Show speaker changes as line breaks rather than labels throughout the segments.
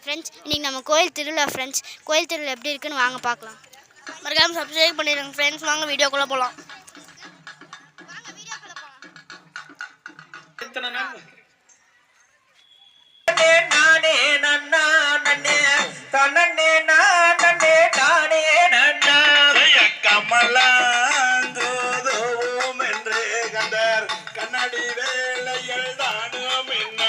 Friends இன்றைக்கி நம்ம கோயில் திருவிழா ஃப்ரெண்ட்ஸ். கோயில் திருவிழா எப்படி இருக்குன்னு வாங்க பார்க்கலாம்.
மறக்காமல் சப்ஸ்கிரைப் பண்ணிடுங்க ஃப்ரெண்ட்ஸ். வாங்க வீடியோக்குள்ளே போகலாம்.
கண்ணாடி வேலையில் தானும் என்ன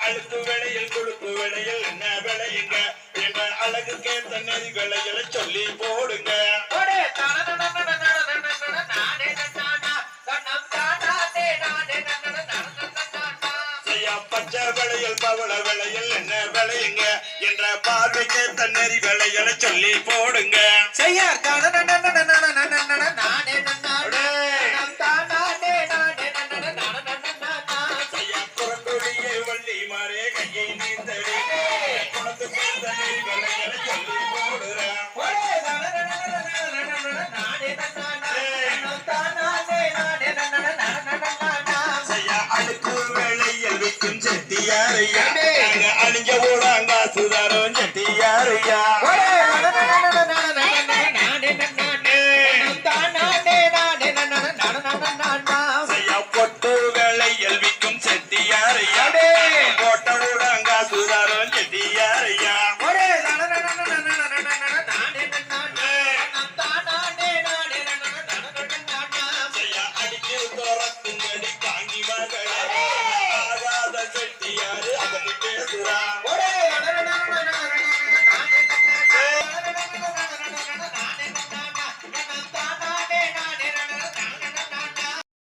அழுத்து வேளையில் கொழுப்பு வேளையில் என்ன விளையுங்க என்ற அழகுக்கேற்ற நெறி விளைகளை சொல்லி போடுங்க. பச்சை விளையல் பவள விளையல் என்ன விளையுங்க என்ற பார்வைக்கேற்ற நெறி விளைகளை சொல்லி போடுங்க.